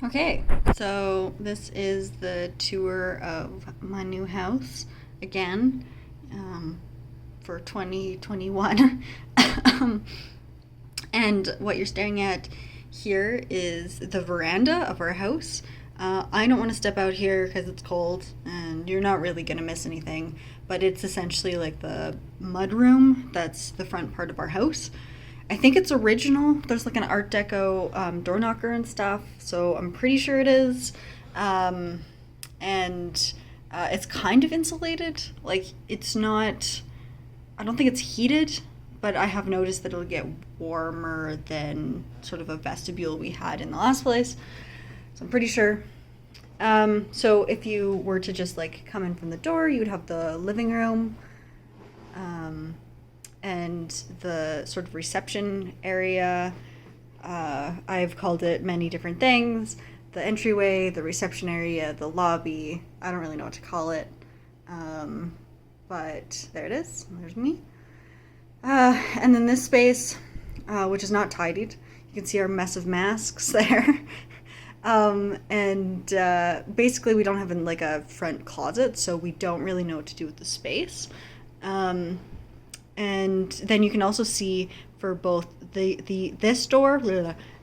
Okay, so this is the tour of my new house again for 2021. um, and what you're staring at here is the veranda of our house. I don't want to step out here because it's cold and you're not really going to miss anything, but it's essentially like the mud room that's the front part of our house. I think it's original. There's like an Art Deco door knocker and stuff, so I'm pretty sure it is. Um, and it's kind of insulated. Like, it's not, I don't think it's heated, but I have noticed that it'll get warmer than sort of a vestibule we had in the last place. So I'm pretty sure. So if you were to just like come in from the door, you would have the living room. Um, and the sort of reception area. I've called it many different things. The entryway, the reception area, the lobby. I don't really know what to call it. But there it is. There's me. And then this space, which is not tidied. You can see our mess of masks there. And basically we don't have like a front closet, so we don't really know what to do with the space. And then you can also see for both the this door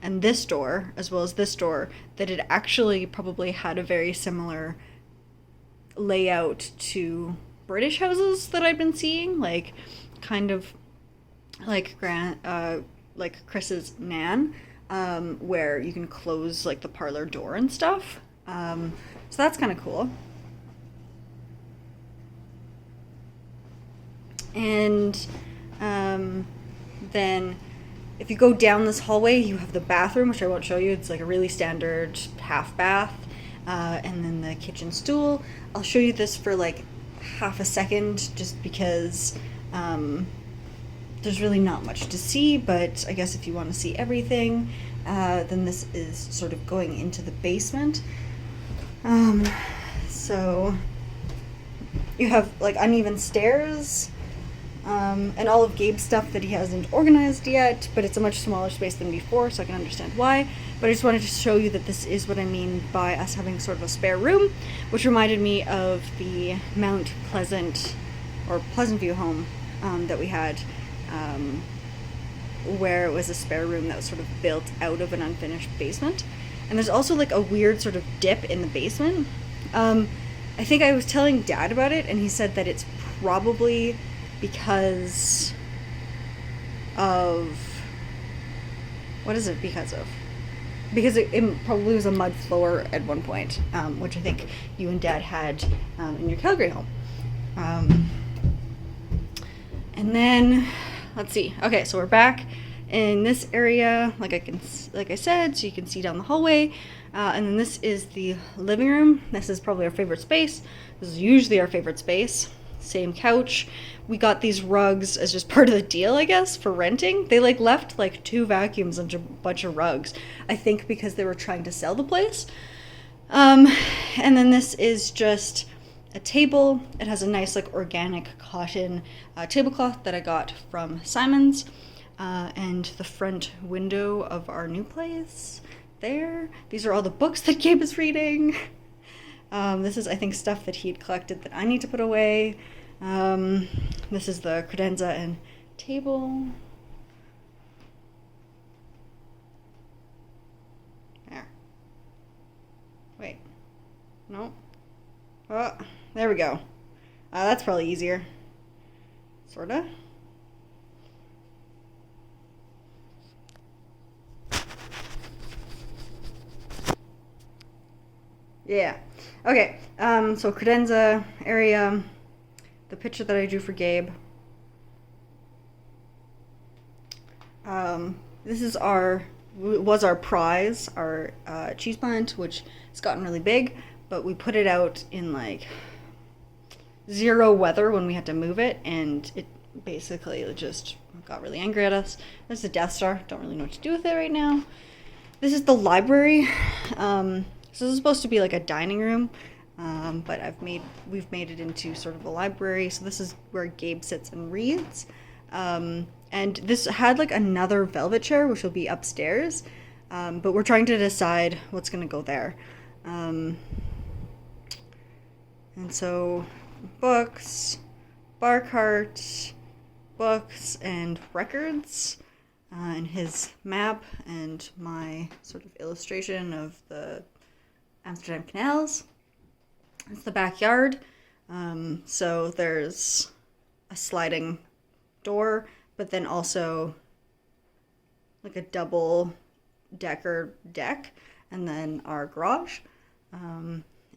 and this door, as well as this door, that it actually probably had a very similar layout to British houses that I've been seeing, like kind of like Chris's Nan, where you can close like the parlor door and stuff. So that's kind of cool. And then if you go down this hallway, you have the bathroom, which I won't show you. It's like a really standard half bath. And then the kitchen stool. I'll show you this for like half a second just because there's really not much to see, but I guess if you want to see everything, then this is sort of going into the basement. So you have like uneven stairs. And all of Gabe's stuff that he hasn't organized yet, but it's a much smaller space than before, so I can understand why. But I just wanted to show you that this is what I mean by us having sort of a spare room, which reminded me of the Mount Pleasant, or Pleasant View home that we had, where it was a spare room that was sort of built out of an unfinished basement. And there's also like a weird sort of dip in the basement. I think I was telling Dad about it, and he said that it's probably because of, what is it because of? Because it probably was a mud floor at one point, which I think you and Dad had in your Calgary home. And then, let's see. Okay, so we're back in this area, like I said, so you can see down the hallway. And then this is the living room. This is probably our favorite space. This is usually our favorite space. Same couch. We got these rugs as just part of the deal, I guess, for renting. They like left like 2 vacuums and a bunch of rugs, I think because they were trying to sell the place. And then this is just a table. It has a nice like organic cotton tablecloth that I got from Simon's, and the front window of our new place there. These are all the books that Gabe is reading. This is, I think, stuff that he'd collected that I need to put away. This is the credenza and table. There. Wait. No. Oh, there we go. That's probably easier. Sorta. Yeah. Okay. So credenza area. The picture that I drew for Gabe. This is was our prize, our cheese plant, which has gotten really big, but we put it out in like 0 weather when we had to move it, and it basically just got really angry at us. This is a Death Star. Don't really know what to do with it right now. This is the library. So this is supposed to be like a dining room, but we've made it into sort of a library. So this is where Gabe sits and reads. And this had like another velvet chair, which will be upstairs. But we're trying to decide what's going to go there. And so books, bar cart, books, and records, and his map, and my sort of illustration of the Amsterdam canals. It's the backyard. So there's a sliding door, but then also like a double decker deck, and then our garage.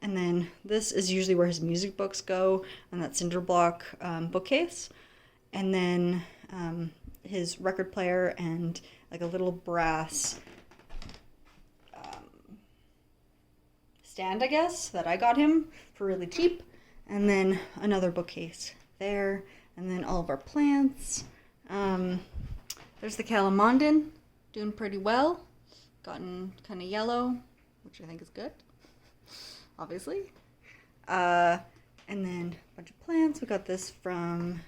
And then this is usually where his music books go, and that cinder block bookcase. And then his record player and like a little brass stand, I guess, that I got him for really cheap. And then another bookcase there. And then all of our plants. There's the calamondin, doing pretty well. Gotten kind of yellow, which I think is good, obviously. And then a bunch of plants. We got this from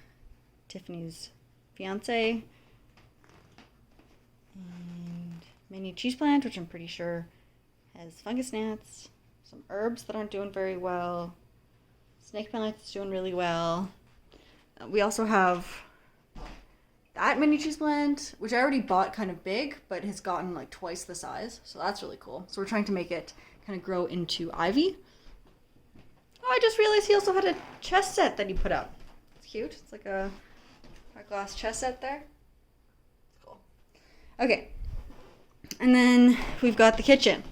Tiffany's fiance. And mini cheese plant, which I'm pretty sure has fungus gnats. Some herbs that aren't doing very well. Snake plant that's doing really well. We also have that mini cheese plant, which I already bought kind of big, but has gotten like twice the size. So that's really cool. So we're trying to make it kind of grow into ivy. Oh, I just realized he also had a chess set that he put up. It's cute. It's like a glass chess set there. It's cool. Okay. And then we've got the kitchen.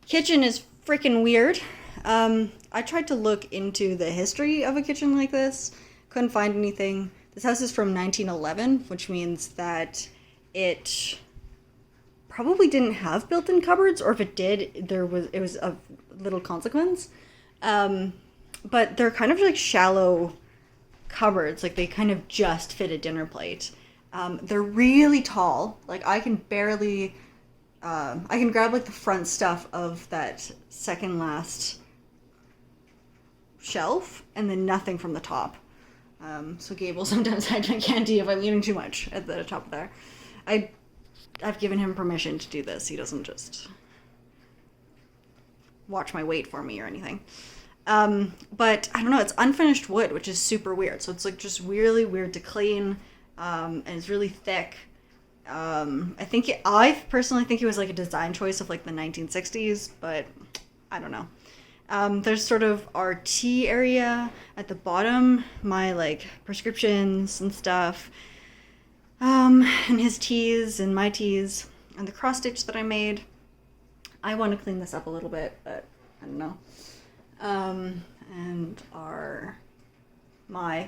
Kitchen is freaking weird. I tried to look into the history of a kitchen like this. Couldn't find anything. This house is from 1911, which means that it probably didn't have built-in cupboards, or if it did, it was of little consequence. But they're kind of like shallow cupboards, like they kind of just fit a dinner plate. They're really tall. Like I can barely, I can grab like the front stuff of that second last shelf, and then nothing from the top. So Gabe will sometimes hide my candy if I'm eating too much at the top there. I've given him permission to do this. He doesn't just watch my weight for me or anything. But I don't know, it's unfinished wood, which is super weird. So it's like just really weird to clean, and it's really thick. I personally think it was like a design choice of like the 1960s, but I don't know. There's sort of our tea area at the bottom, my like prescriptions and stuff, and his teas and my teas, and the cross stitch that I made. I want to clean this up a little bit, but I don't know. And my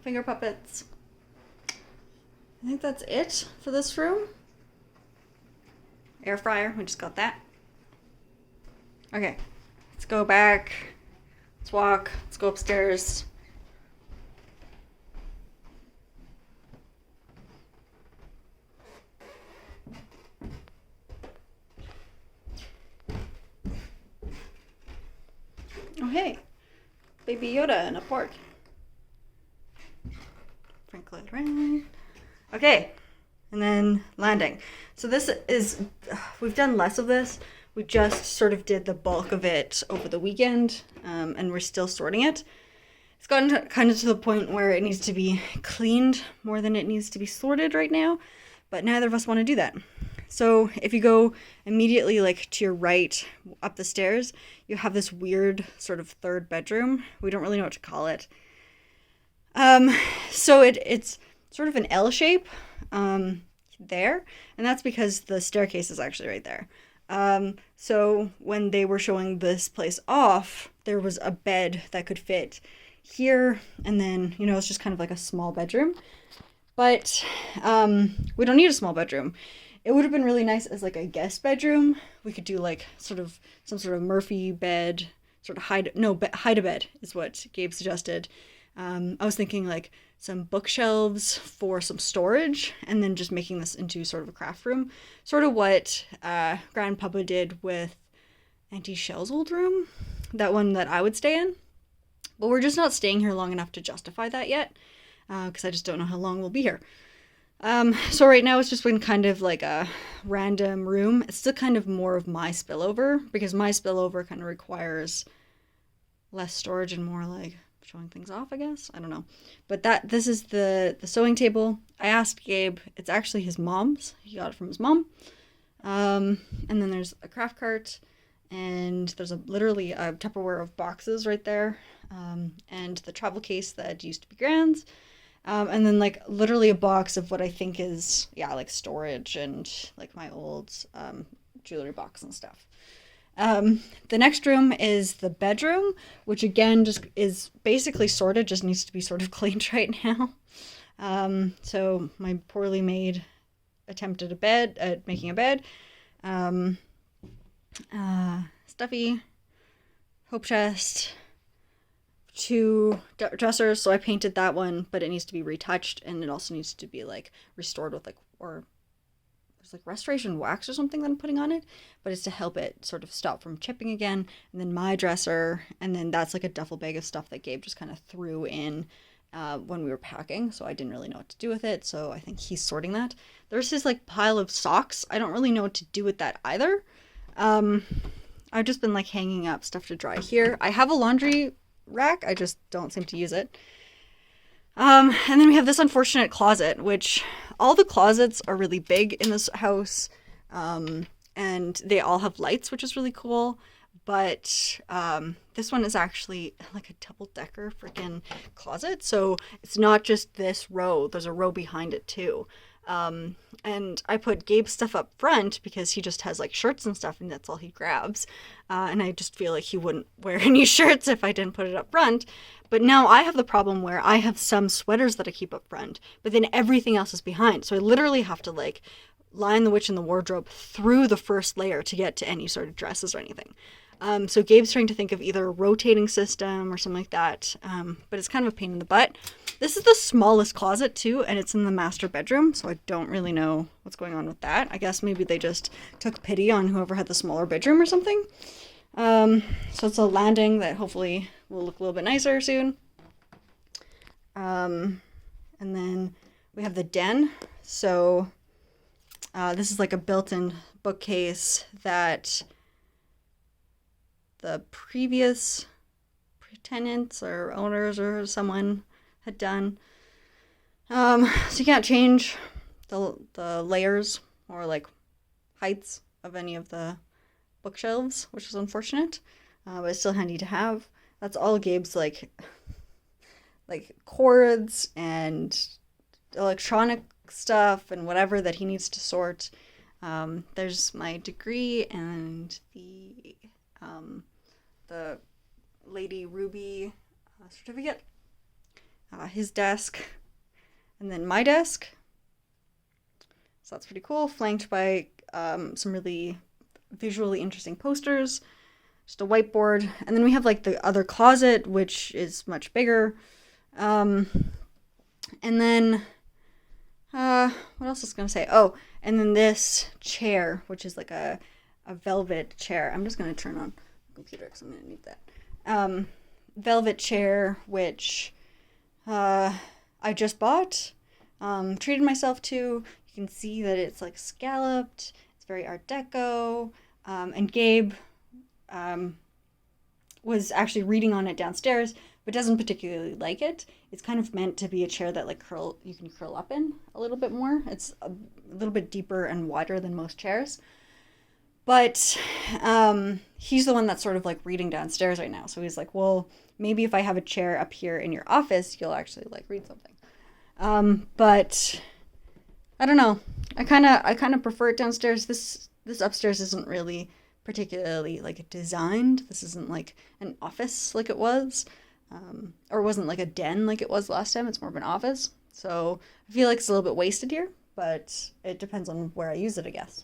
finger puppets. I think that's it for this room. Air fryer, we just got that. Okay. Let's go back. Let's walk. Let's go upstairs. Oh, hey. Baby Yoda and a pork. Sprinkle it around. Okay. And then landing. So this is, we've done less of this. We just sort of did the bulk of it over the weekend, and we're still sorting it. It's gotten kind of to the point where it needs to be cleaned more than it needs to be sorted right now, but neither of us want to do that. So if you go immediately like to your right up the stairs, you have this weird sort of third bedroom. We don't really know what to call it. So it's sort of an L shape there, and that's because the staircase is actually right there. So when they were showing this place off, there was a bed that could fit here, and then, you know, it's just kind of like a small bedroom. But we don't need a small bedroom. It would have been really nice as like a guest bedroom. We could do like sort of some sort of Murphy bed, sort of hide a bed is what Gabe suggested. I was thinking like some bookshelves for some storage, and then just making this into sort of a craft room. Sort of what Grandpapa did with Auntie Shell's old room, that one that I would stay in. But we're just not staying here long enough to justify that yet, because I just don't know how long we'll be here. So right now it's just been kind of like a random room. It's still kind of more of my spillover because my spillover kind of requires less storage and more like showing things off, I guess. I don't know. But this is the sewing table. I asked Gabe, it's actually his mom's. He got it from his mom. And then there's a craft cart and there's literally a Tupperware of boxes right there. And the travel case that used to be Grand's. And then like literally a box of what I think is, yeah, like storage and like my old jewelry box and stuff. The next room is the bedroom, which again just is basically sorted, just needs to be sort of cleaned right now. So my poorly made attempt at making a bed. Stuffy, hope chest, two dressers. So I painted that one, but it needs to be retouched, and it also needs to be like restored with like, or there's like restoration wax or something that I'm putting on it, but it's to help it sort of stop from chipping again. And then my dresser, and then that's like a duffel bag of stuff that Gabe just kind of threw in when we were packing, so I didn't really know what to do with it, so I think he's sorting that. There's his like pile of socks. I don't really know what to do with that either. I've just been like hanging up stuff to dry here. I have a laundry rack, I just don't seem to use it. And then we have this unfortunate closet, which all the closets are really big in this house, and they all have lights, which is really cool. But this one is actually like a double-decker freaking closet, so it's not just this row. There's a row behind it too. And I put Gabe's stuff up front because he just has like shirts and stuff, and that's all he grabs. And I just feel like he wouldn't wear any shirts if I didn't put it up front. But now I have the problem where I have some sweaters that I keep up front, but then everything else is behind. So I literally have to like line the witch in the wardrobe through the first layer to get to any sort of dresses or anything. So Gabe's trying to think of either a rotating system or something like that, but it's kind of a pain in the butt. This is the smallest closet too, and it's in the master bedroom, so I don't really know what's going on with that. I guess maybe they just took pity on whoever had the smaller bedroom or something. So it's a landing that hopefully will look a little bit nicer soon. And then we have the den. So this is like a built-in bookcase that the previous tenants or owners or someone had done. So you can't change the layers or like heights of any of the bookshelves, which is unfortunate, but it's still handy to have. That's all Gabe's like cords and electronic stuff and whatever that he needs to sort. There's my degree and the Lady Ruby certificate, his desk, and then my desk. So that's pretty cool, flanked by some really visually interesting posters, just a whiteboard, and then we have like the other closet, which is much bigger. And then what else was I gonna say? Oh, and then this chair, which is like a velvet chair. I'm just gonna turn on the computer because I'm gonna need that. Velvet chair, which I just bought, treated myself to. You can see that it's like scalloped. It's very Art Deco. And Gabe was actually reading on it downstairs, but doesn't particularly like it. It's kind of meant to be a chair that like you can curl up in a little bit more. It's a little bit deeper and wider than most chairs. But he's the one that's sort of like reading downstairs right now. So he's like, well, maybe if I have a chair up here in your office, you'll actually like read something. But I don't know. I kind of prefer it downstairs. This upstairs isn't really particularly like designed. This isn't like an office like it was, or it wasn't like a den like it was last time. It's more of an office. So I feel like it's a little bit wasted here, but it depends on where I use it, I guess.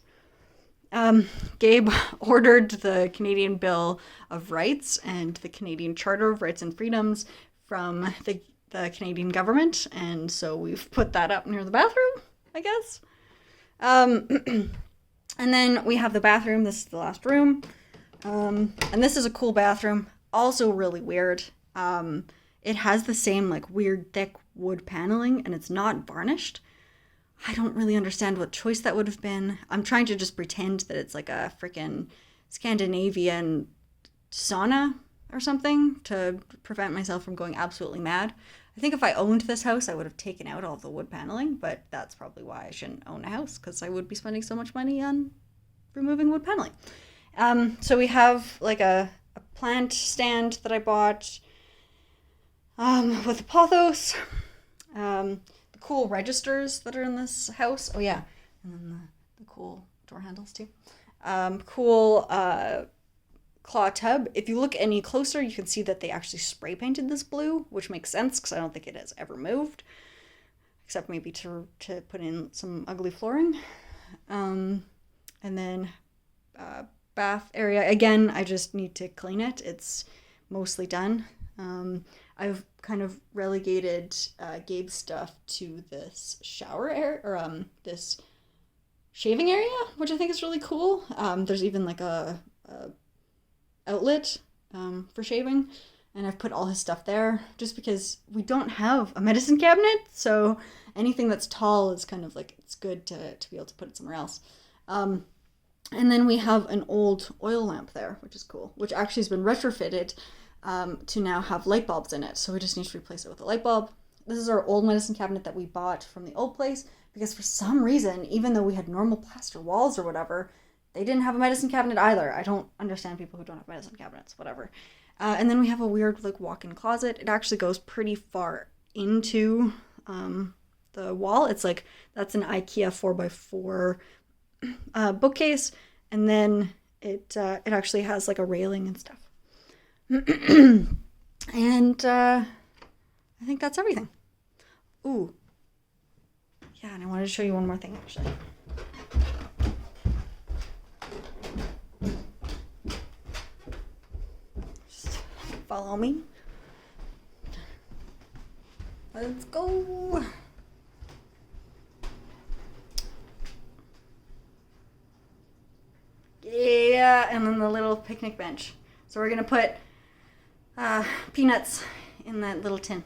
Gabe ordered the Canadian Bill of Rights and the Canadian Charter of Rights and Freedoms from the Canadian government, and so we've put that up near the bathroom, I guess. And then we have the bathroom. This is the last room. And this is a cool bathroom. Also really weird. It has the same like weird thick wood paneling, and it's not varnished. I don't really understand what choice that would have been. I'm trying to just pretend that it's like a freaking Scandinavian sauna or something to prevent myself from going absolutely mad. I think if I owned this house, I would have taken out all the wood paneling, but that's probably why I shouldn't own a house, because I would be spending so much money on removing wood paneling. So we have like a plant stand that I bought with a pothos. The cool registers that are in this house. Oh yeah, and then the cool door handles too. Cool claw tub. If you look any closer, you can see that they actually spray painted this blue, which makes sense because I don't think it has ever moved, except maybe to put in some ugly flooring. And then bath area. Again, I just need to clean it. It's mostly done. I've kind of relegated Gabe's stuff to this shower area, or this shaving area, which I think is really cool. There's even like a outlet for shaving, and I've put all his stuff there just because we don't have a medicine cabinet, so anything that's tall is kind of like, it's good to be able to put it somewhere else. And then we have an old oil lamp there, which is cool, which actually has been retrofitted to now have light bulbs in it, so we just need to replace it with a light bulb. This is our old medicine cabinet that we bought from the old place, because for some reason, even though we had normal plaster walls or whatever, they didn't have a medicine cabinet either. I don't understand people who don't have medicine cabinets, whatever. And then we have a weird like walk-in closet. It actually goes pretty far into the wall. It's like, that's an IKEA 4x4 bookcase, and then it actually has like a railing and stuff. And I think that's everything. Ooh. Yeah, and I wanted to show you one more thing actually. Follow me. Let's go. Yeah, and then the little picnic bench. So we're gonna put peanuts in that little tin.